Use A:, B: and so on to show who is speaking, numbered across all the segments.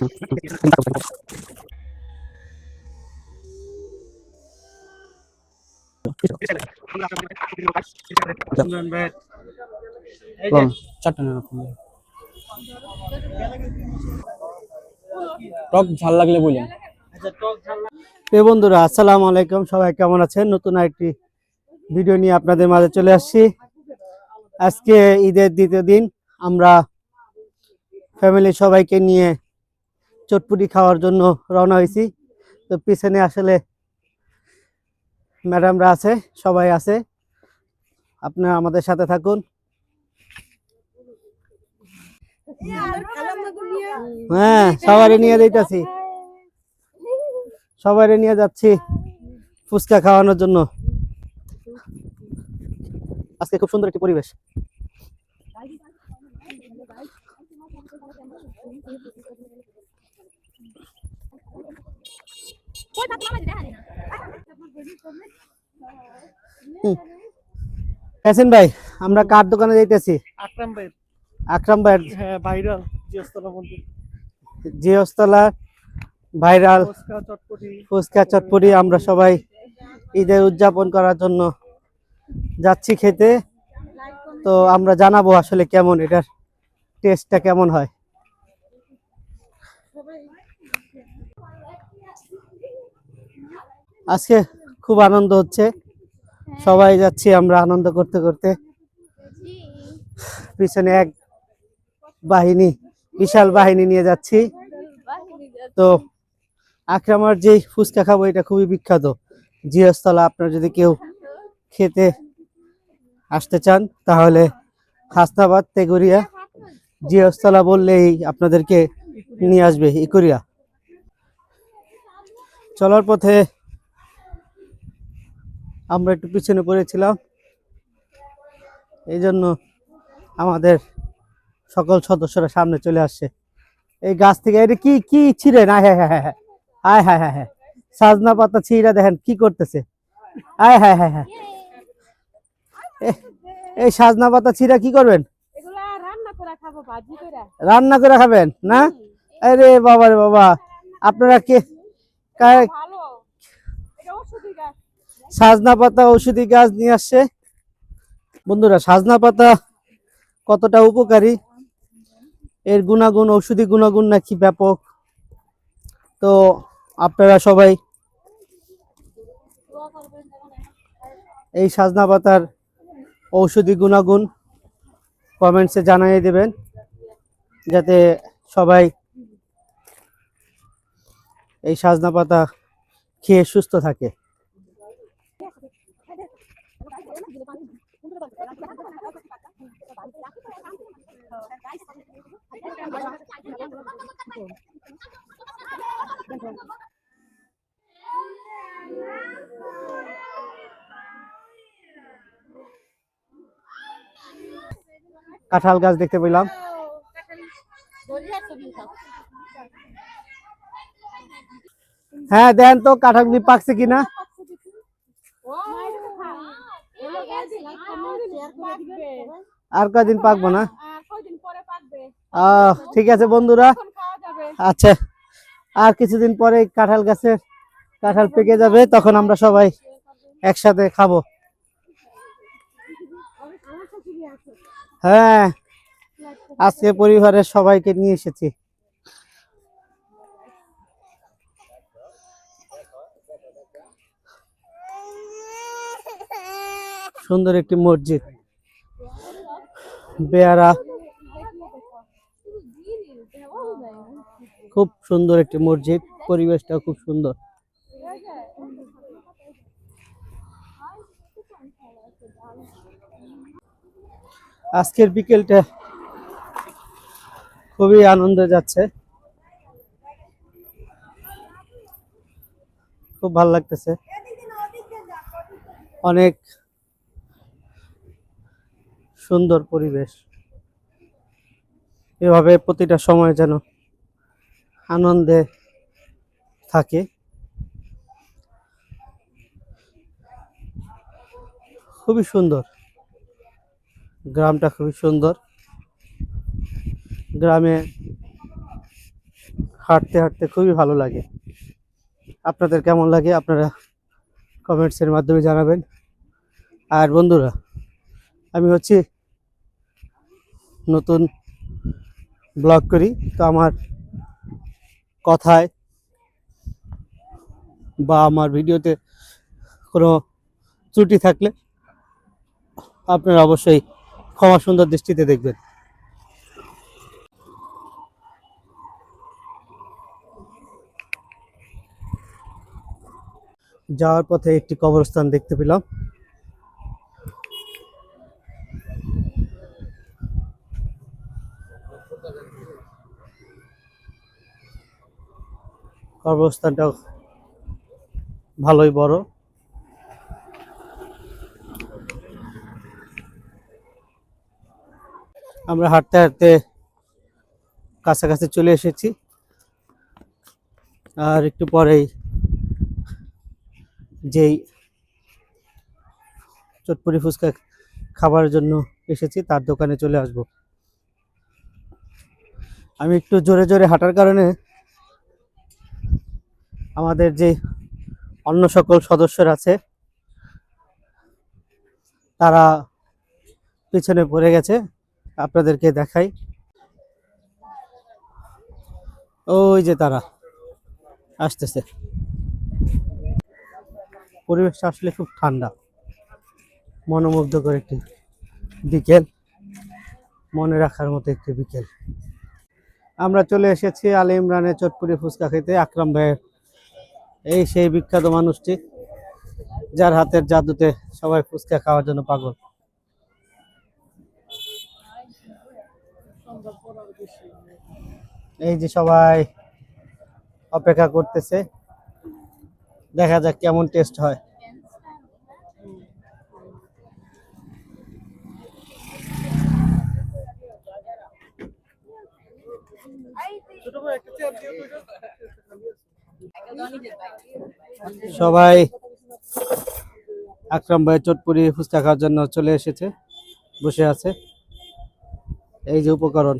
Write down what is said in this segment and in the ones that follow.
A: টক ঝাল লাগলে বলেন।
B: বন্ধুরা আসসালামু আলাইকুম, সবাই কেমন আছেন? নতুন একটি ভিডিও নিয়ে আপনাদের মাঝে চলে আসছি। আজকে ঈদের দ্বিতীয় দিন, আমরা ফ্যামিলি সবাইকে নিয়ে চটপুটি খাওয়ার জন্য রওনা হয়েছি। তো পিছনে আসলে ম্যাডামরা আছে, সবাই আছে, আপনারা আমাদের সাথে থাকুন। হ্যাঁ, সবাই নিয়ে যাইতাছি, সবাই নিয়ে যাচ্ছি ফুচকা খাওয়ানোর জন্য। আজকে খুব সুন্দর একটি পরিবেশ। হাসান ভাই, আমরা কার দোকানে যাইতেছি? আকরাম ভাই, হ্যাঁ, ভাইরাল জিওস্তলা ভাইরাল ফুচকা চটপটি। আমরা সবাই ঈদের উদযাপন করার জন্য যাচ্ছি খেতে। তো আমরা জানাবো আসলে কেমন, এটার টেস্টটা কেমন হয়। আজকে খুব আনন্দ হচ্ছে, সবাই যাচ্ছি আমরা আনন্দ করতে করতে। পিছনে এক বাহিনী, বিশাল বাহিনী নিয়ে যাচ্ছি। তো আকরামার যে ফুচকা খাবো, এটা খুবই বিখ্যাত জিওস্তলা। আপনার যদি কেউ খেতে আসতে চান তাহলে হাসনাবাদ তেগুরিয়া জিওস্তলা বললেই আপনাদেরকে নিয়ে আসবে ইকুরিয়া। চলার পথে আমরা একটু পিছনে পড়েছিলাম, এই জন্য আমাদের সকল সদস্যরা সামনে চলে আসছে। এই গাছ থেকে এটা কি কি ছিঁড়ে না, হ্যাঁ হ্যাঁ হ্যাঁ হ্যাঁ হ্যাঁ হ্যাঁ হ্যাঁ, সাজনা পাতা ছিঁড়া দেখেন কি করতেছে। হ্যাঁ হ্যাঁ হ্যাঁ হ্যাঁ, এই সাজনা পাতা ছিঁড়া কি করবেন? রান্না করে খাবেন না? আরে বাবা রে বাবা, আপনারা কে সাজনা পাতা ঔষধি গাছ নিয়ে আসছে। বন্ধুরা, সাজনা পাতা কতটা উপকারী, এর গুণাগুণ, ঔষধি গুণাগুণ নাকি ব্যাপক। তো আপনারা সবাই এই সাজনা পাতার ঔষধি গুণাগুণ কমেন্টসে জানিয়ে দেবেন, যাতে সবাই এই সাজনা পাতা খেয়ে সুস্থ থাকে। কাঁঠাল গাছ দেখতে পেলাম। হ্যাঁ, দেন তো কাঁঠালগুলি পাকছে কিনা। আর কয়দিন পাকবো না? ঠিক আছে বন্ধুরা, আচ্ছা, আর কিছুদিন পরে কাঁঠাল গাছের কাঁঠাল পেকে যাবে, তখন আমরা সবাই একসাথে খাবো। হ্যাঁ, আজকে পরিবারের সবাইকে নিয়ে এসেছি। সুন্দর একটি মসজিদ, বেয়ারা, খুব সুন্দর একটি মসজিদ, পরিবেশটা খুব সুন্দর। আজকের বিকেলটা খুবই আনন্দে যাচ্ছে, খুব ভালো লাগতেছে। অনেক সুন্দর পরিবেশ, এভাবে প্রতিটা সময় যেন আনন্দে থাকে। খুবই সুন্দর গ্রামটা, খুবই সুন্দর। গ্রামে হাঁটতে হাঁটতে খুবই ভালো লাগে। আপনাদের কেমন লাগে আপনারা কমেন্টসের মাধ্যমে জানাবেন। আর বন্ধুরা, আমি হচ্ছে নতুন ব্লগ করি, তো আমার কথায় বা আমার ভিডিওতে কোনো ত্রুটি থাকলে আপনারা অবশ্যই ক্ষমা সুন্দর দৃষ্টিতে দেখবেন। যাওয়ার পথে একটি কবরস্থান দেখতে পেলাম। কবরস্থানটা ভালোই বড়। আমরা হাঁটতে হাঁটতে কাছাকাছি চলে এসেছি, আর একটু পরেই যেই চটপটি ফুচকা খাবার জন্য এসেছি তার দোকানে চলে আসব। আমি একটু জোরে জোরে হাঁটার কারণে আমাদের যে অন্য সকল সদস্যরা আছে তারা পিছনে পড়ে গেছে। আপনাদেরকে দেখাই, ওই যে তারা আসতেছে। পরিবেশটা আসলে খুব ঠান্ডা, মনোমুগ্ধকর একটি বিকেল, মনে রাখার মতো একটি বিকেল। আমরা চলে এসেছি আলী ইমরানের চটপটি ফুচকা খেতে। আকরাম ভাইয়ের, এই সেই বিখ্যাত মানুষটি যার হাতের জাদুতে সবাই ফুচকা খাওয়ার জন্য পাগল। এই যে সবাই অপেক্ষা করতেছে, দেখা যাক কেমন টেস্ট হয়। সবাই আকরাম ভাই চটপুরি ফুচকা খাওয়ার জন্য চলে এসেছে, বসে আছে। এই যে উপকরণ,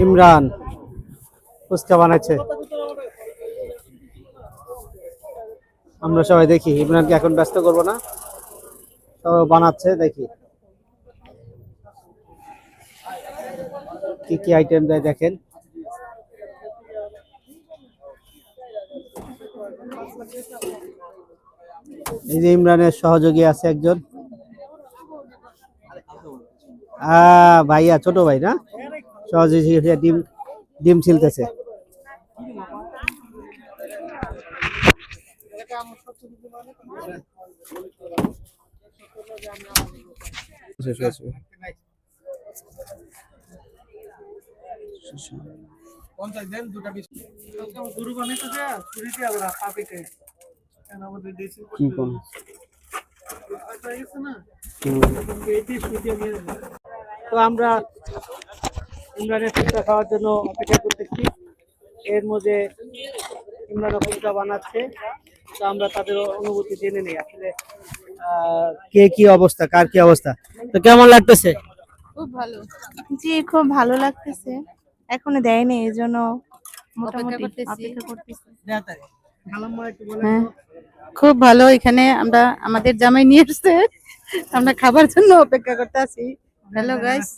B: ইমরান ফুচকা বানাচ্ছে। আমরা সবাই দেখি, ইমরানকে এখন ব্যস্ত করবো না, সবাই বানাচ্ছে, দেখি কি কি আইটেম দেয় দেখেন। এই যে ইমরানের সহযোগী আছে একজন, ভাইয়া, ছোট ভাই না, সহযোগী ডিম ডিম ছিলতেছে। কি কোন তো আমরা ইমরানের ফুচকা খাওয়ার জন্য অপেক্ষা করতেছি। এর মধ্যে ইমরান ফুচকা বানাচ্ছে, তো আমরা তাদের অনুভূতি জেনে নিই আসলে কে কি অবস্থা, কার কি অবস্থা। তো কেমন লাগতেছে?
C: খুব ভালো। জি, খুব ভালো লাগতেছে। এখনো দেয়নি, এই জন্য মোটামুটি অপেক্ষা করতেছি। হ্যাঁ, খুব ভালো। এখানে আমরা আমাদের জামাই নিয়ে এসেছে, আমরা খাবার জন্য অপেক্ষা করতে আছি। হ্যালো গাইস,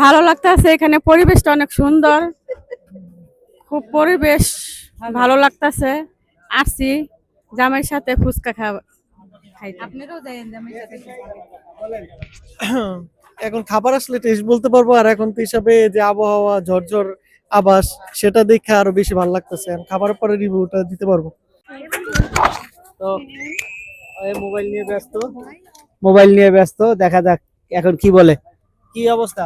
C: ভালো লাগতেছে। এখানে পরিবেশটা অনেক সুন্দর, খুব পরিবেশ ভালো লাগতেছে। আসছি জামাইয়ের সাথে ফুচকা খাবার। আপনারাও যাবেন জামাইয়ের সাথে?
D: এখন খাবার আসলে টেস্ট বলতে পারবো, আর এখন তো হিসাবে যে আবহাওয়া ঝরঝর আবাস, সেটা দেখে আরো বেশি ভালো লাগতেছে। খাবারের পরে রিভিউটা দিতে পারবো।
B: তো মোবাইল নিয়ে ব্যস্ত, দেখা যাক এখন কি বলে। কি অবস্থা?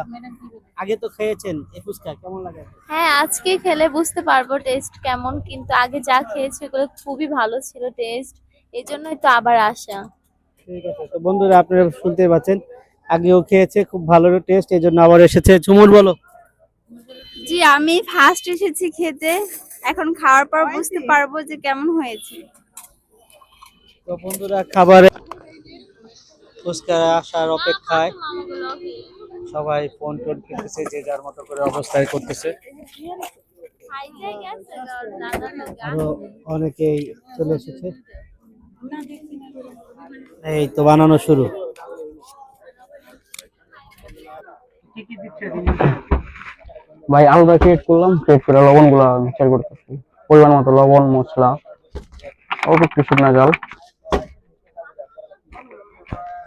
B: আগে তো খেয়েছেন, এই ফুচকা কেমন লাগে?
E: হ্যাঁ, আজকে খেলে বুঝতে পারবো টেস্ট কেমন, কিন্তু আগে যা খেয়েছি ওগুলো খুবই ভালো ছিল টেস্ট, এই জন্যই তো আবার আসা।
B: ঠিক আছে, তো বন্ধুরা আপনারা শুনতে পাচ্ছেন, আগেও খেয়েছে, খুব ভালো টেস্ট, এই জন্য আবার এসেছে। ঝুমুর বলো।
C: জি, আমি ফার্স্ট এসেছি খেতে, এখন খাওয়ার পর বুঝতে পারবো যে কেমন হয়েছে।
B: তো বন্ধুরা খাবারে ফুচকা আসার অপেক্ষায়, সবাই ফোন টোন কিনতেছে, যে যার মতো করে অবস্থায় করতেছে। আরো অনেকেই চলে এসেছে, এই তো বানানো শুরু। কি কি দিচ্ছে?
A: ভাই আলাদা ক্রিয়েট করলাম, ক্রিয়েট করে লবণ গুলা মিক্সার করতেছি, পরিমাণ মতো লবণ, মশলা, অল্প একটু শুকনা জল,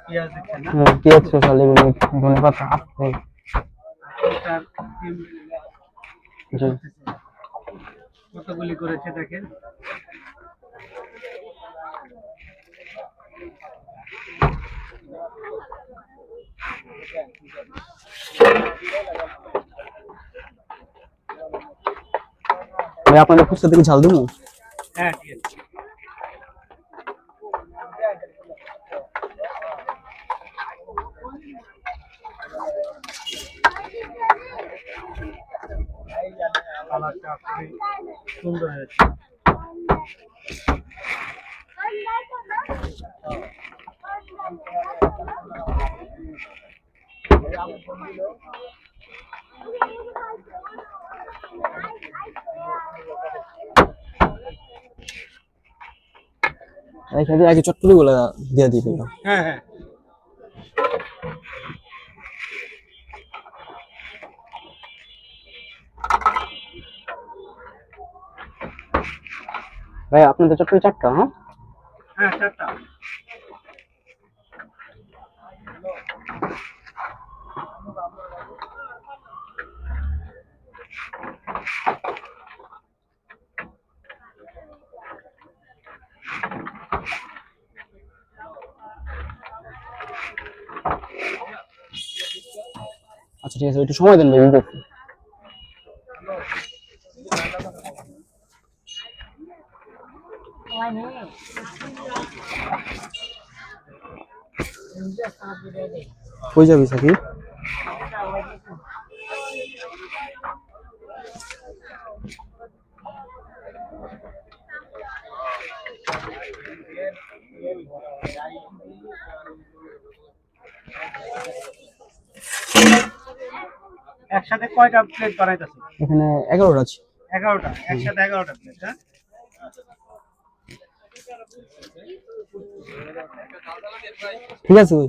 B: পেঁয়াজ দিচ্ছে না?
A: পেঁয়াজ, শসা, লেবু, ধনে পাতা, জি।
B: কতগুলি করেছে দেখেন।
A: ভাই আপনাদের ফুচকা থেকে ঝাল দিব?
B: হ্যাঁ ঠিক আছে। কালারটা খুবই সুন্দর হয়েছে।
A: এখানে আগে চটপটি গুলা দিয়ে দিবেন।
B: হ্যাঁ হ্যাঁ।
A: ভাই আপনাদের চটপটি 4টা? হ্যাঁ
B: হ্যাঁ 4টা।
A: আচ্ছা ঠিক আছে, একটু সময় দেন ভাই। কই যাবি সাকিব?
B: একসাথে কয়টা প্লেট বানাইতেছে?
A: এখানে 11টা আছে।
B: 11টা, একসাথে 11টা প্লেট। হ্যাঁ
A: ঠিক আছে ভাই।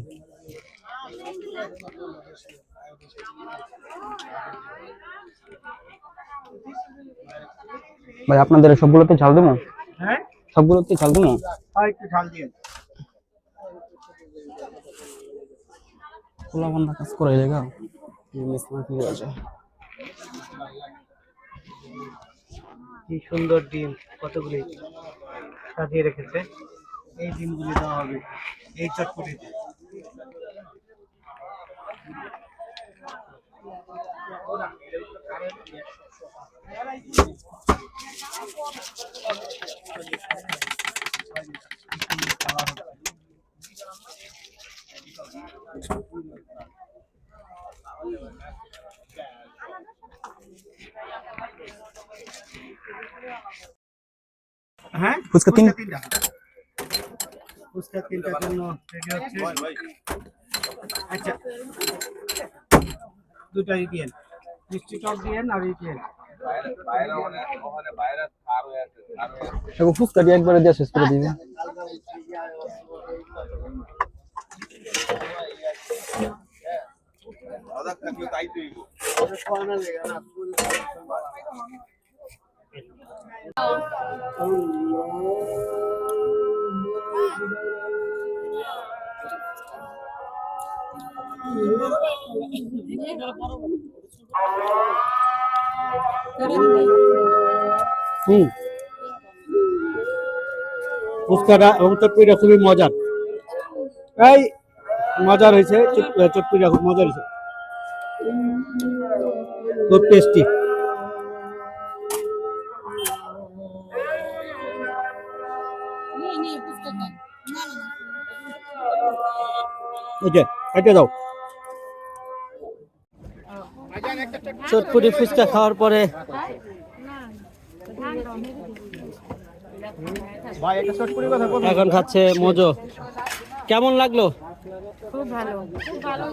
A: ভাই আপনাদের সবগুলোতে ঝাল দেবো?
B: হ্যাঁ
A: সবগুলোতে ঝাল দেবো?
B: একটু ঝাল দিয়ে।
A: খোলা বান্ধা কাজ করে জায়গা কি আছে।
B: কি সুন্দর ডিম, কতগুলি সাজিয়ে রেখেছে। এই ডিমগুলি দেওয়া হবে এই চটপটিতে। হ্যাঁ
A: ফুচকা 3টা।
B: ফুচকা 3টার জন্য রেডি হচ্ছে। আচ্ছা 2টাই দিয়েন, মিষ্টি টক দিয়েন আর এই দিয়েন।
A: এখন ফুচকা দিয়ে একবারে দিয়ে শেষ করে দিবে।
B: ফুচকাটা এবং চটপটিটা খুবই মজার। এই মজার হয়েছে, চটপটিটা খুব মজার হয়েছে, খুব টেস্টি। এটা দাও। চটপটি ফুচকা খাওয়ার পরে এখন খাচ্ছে মজো। কেমন লাগলো?
C: খুব ভালো।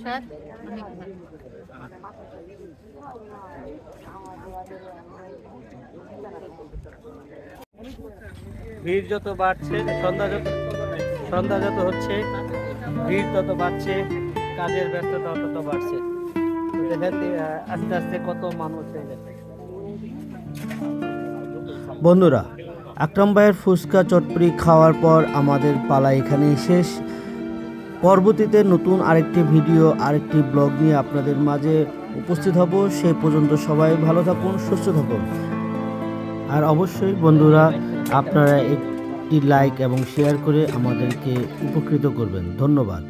C: স্বাদ অনেক ভালো।
B: ভিড় যত বাড়ছে, সন্ধ্যা যত হচ্ছে, ভিড় তত বাড়ছে, কাজের ব্যস্ততা তত বাড়ছে। তো দেখেন আস্তে আস্তে কত মানুষ হয়ে যাচ্ছে। বন্ধুরা, আকরাম ভাইয়ের ফুচকা চটপটি খাওয়ার পর আমাদের পালা এখানেই শেষ। পরবর্তীতে নতুন আরেকটি ভিডিও, আরেকটি ব্লগ নিয়ে আপনাদের মাঝে উপস্থিত হব। সে পর্যন্ত সবাই ভালো থাকুন, সুস্থ থাকুন। আর অবশ্যই বন্ধুরা, আপনারা একটি লাইক এবং শেয়ার করে আমাদেরকে উপকৃত করবেন। ধন্যবাদ।